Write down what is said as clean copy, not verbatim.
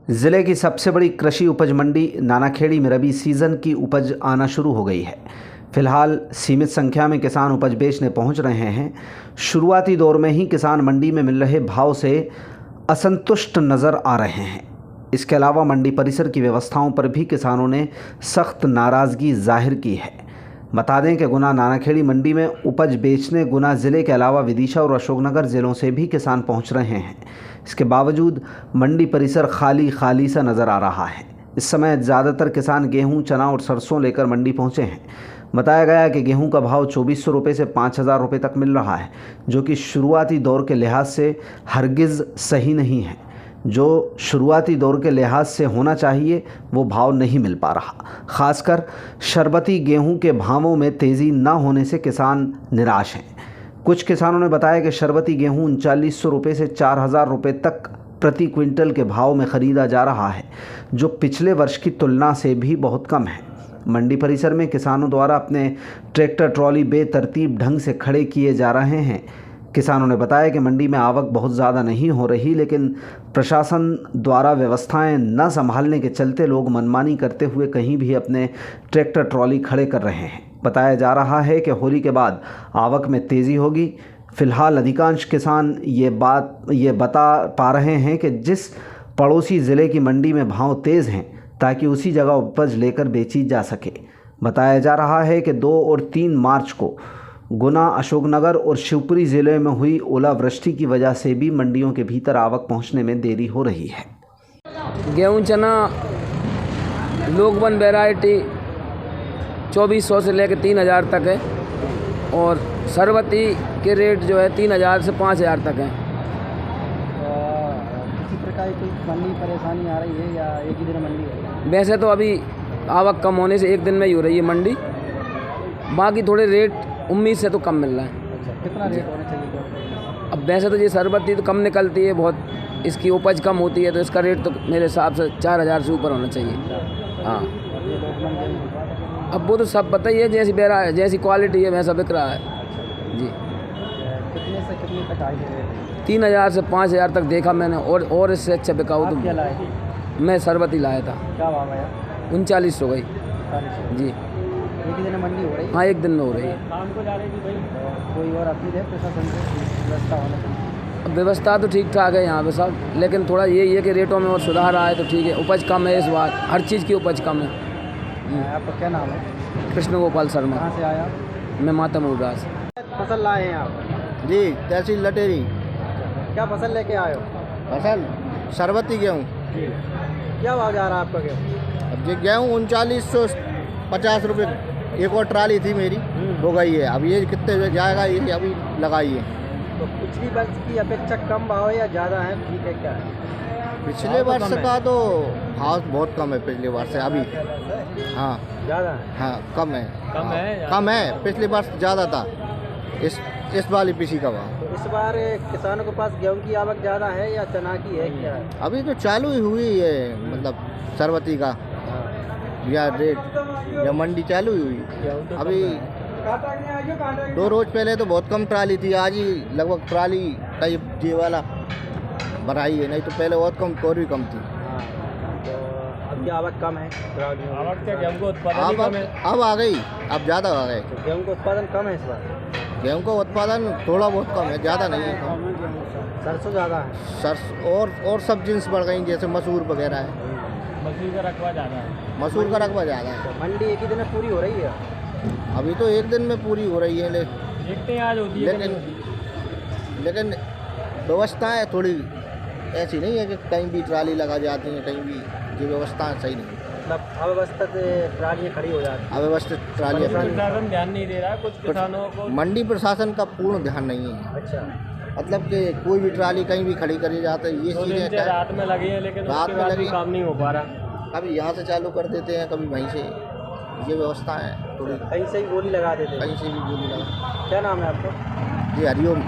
ज़िले की सबसे बड़ी कृषि उपज मंडी नानाखेड़ी में रबी सीज़न की उपज आना शुरू हो गई है। फिलहाल सीमित संख्या में किसान उपज बेचने पहुंच रहे हैं। शुरुआती दौर में ही किसान मंडी में मिल रहे भाव से असंतुष्ट नज़र आ रहे हैं। इसके अलावा मंडी परिसर की व्यवस्थाओं पर भी किसानों ने सख्त नाराज़गी जाहिर की है। बता दें कि गुना नानाखेड़ी मंडी में उपज बेचने गुना ज़िले के अलावा विदिशा और अशोकनगर ज़िलों से भी किसान पहुंच रहे हैं। इसके बावजूद मंडी परिसर खाली सा नज़र आ रहा है। इस समय ज़्यादातर किसान गेहूं, चना और सरसों लेकर मंडी पहुंचे हैं। बताया गया कि गेहूं का भाव 2400 रुपये से 5000 रुपये तक मिल रहा है, जो कि शुरुआती दौर के लिहाज से हरगिज़ सही नहीं है। जो शुरुआती दौर के लिहाज से होना चाहिए वो भाव नहीं मिल पा रहा। खासकर शरबती गेहूं के भावों में तेज़ी न होने से किसान निराश हैं। कुछ किसानों ने बताया कि शरबती गेहूं 3900 रुपये से 4000 रुपये तक प्रति क्विंटल के भाव में ख़रीदा जा रहा है, जो पिछले वर्ष की तुलना से भी बहुत कम है। मंडी परिसर में किसानों द्वारा अपने ट्रैक्टर ट्रॉली बेतरतीब ढंग से खड़े किए जा रहे हैं। किसानों ने बताया कि मंडी में आवक बहुत ज़्यादा नहीं हो रही, लेकिन प्रशासन द्वारा व्यवस्थाएं न संभालने के चलते लोग मनमानी करते हुए कहीं भी अपने ट्रैक्टर ट्रॉली खड़े कर रहे हैं। बताया जा रहा है कि होली के बाद आवक में तेज़ी होगी। फिलहाल अधिकांश किसान ये बता पा रहे हैं कि जिस पड़ोसी ज़िले की मंडी में भाव तेज़ हैं, ताकि उसी जगह उपज लेकर बेची जा सके। बताया जा रहा है कि 2 और 3 मार्च को गुना, अशोकनगर और शिवपुरी ज़िले में हुई ओलावृष्टि की वजह से भी मंडियों के भीतर आवक पहुंचने में देरी हो रही है। गेहूं, चना, लोकवन वैरायटी 2400 से लेकर 3000 तक है और शरबती के रेट जो है 3000 से 5000 तक है। किसी प्रकार की मंडी परेशानी आ रही है या एक ही दिन मंडी है? वैसे तो अभी आवक कम होने से एक दिन में ही हो रही है मंडी, बाकी थोड़े रेट उम्मीद से तो कम मिल रहा है। अच्छा, कितना रेट होना चाहिए? अब वैसे तो ये शरबती तो कम निकलती है बहुत, इसकी उपज कम होती है, तो इसका रेट तो मेरे हिसाब से 4000 से ऊपर होना चाहिए। हाँ, अब वो तो सब पता ही है, जैसी क्वालिटी है वैसा बिक रहा है जी। कितने से कितने तक आई है? 3000 से 5000 तक देखा मैंने, और इससे अच्छा बिकाऊ आप क्या तो लाए? मैं शरबती लाया था। क्या भाव है? 3900 गई 40 जी। एक ही दिन में मंडी हो रही है? हाँ, एक दिन में हो रही है। कोई और अपील है प्रशासन से व्यवस्था होने की? अब व्यवस्था तो ठीक ठाक है यहाँ पे सब, लेकिन थोड़ा यही है कि रेटों में और सुधार आए तो ठीक है। उपज कम है इस बार, हर चीज़ की उपज कम है। आपका क्या नाम है? कृष्ण गोपाल शर्मा। कहाँ से आया? मैं माता मुर्गा से। फसल लाए हैं आप? जी, तहसील लटेरी। क्या फसल लेके आए हो? फसल शरबती गेहूँ। क्या भाव जा रहा है आपका गेहूँ? अब ये गेहूँ 3950 रुपये, एक और ट्राली थी मेरी, हो गई है। अब ये कितने जाएगा ये अभी लगाई है। तो पिछली वर्ष की अपेक्षा कम भाव है या ज़्यादा है? ठीक है क्या है? पिछले वर्ष का तो भाव बहुत कम है, पिछले वर्ष से अभी। हाँ ज़्यादा है? हाँ, कम है। पिछले वर्ष ज़्यादा था इस वाली पीसी का भाव। तो इस बार किसानों के पास गेहूं की आवक ज़्यादा है या चना की है, क्या है? अभी तो चालू ही हुई है, मतलब शरबती का या रेट या मंडी चालू ही हुई। अभी 2 रोज पहले तो बहुत कम ट्राली थी, आज ही लगभग ट्राली का ये वाला बढ़ाई है, नहीं तो पहले बहुत कम, और भी कम थी। तो अब क्या आवक कम है? आवक क्या, गेहूं का उत्पादन कम है? अब आ गई, अब ज़्यादा आ गए। तो गेहूं का उत्पादन कम है इस बार? गेहूं का उत्पादन थोड़ा बहुत कम है, ज़्यादा नहीं है। सरसों ज़्यादा है? और सब जिन्स बढ़ गई, जैसे मसूर वगैरह है। मसूर का रकबा ज़्यादा है। मसूर का रकबा ज़्यादा है। तो मंडी एक ही दिन में पूरी हो रही है? अभी तो एक दिन में पूरी हो रही है, देखते हैं आज होती है। लेकिन व्यवस्थाएँ थोड़ी ऐसी नहीं है कि कहीं भी ट्राली लगा जाती है, कहीं भी ये व्यवस्था सही नहीं है। मतलब अव्यवस्थित ट्रालियाँ खड़ी हो जाती हैं? अव्यवस्थित ट्रालियाँ। प्रशासन ध्यान नहीं दे रहा है, कुछ किसानों को। मंडी प्रशासन का पूर्ण ध्यान नहीं है। अच्छा, मतलब कि कोई भी ट्राली कहीं भी खड़ी करी जाती है, ये 2 दिन चीज़ें से रात में लगी है, लेकिन रात उसके में बाद भी लगी। काम नहीं हो पा रहा। कभी यहाँ से चालू कर देते हैं, कभी वहीं से। ये व्यवस्था है थोड़ी, कहीं से ही गोली लगा देते हैं? कहीं से भी गोली लगा। क्या नाम है आपका? जी, हरिओम।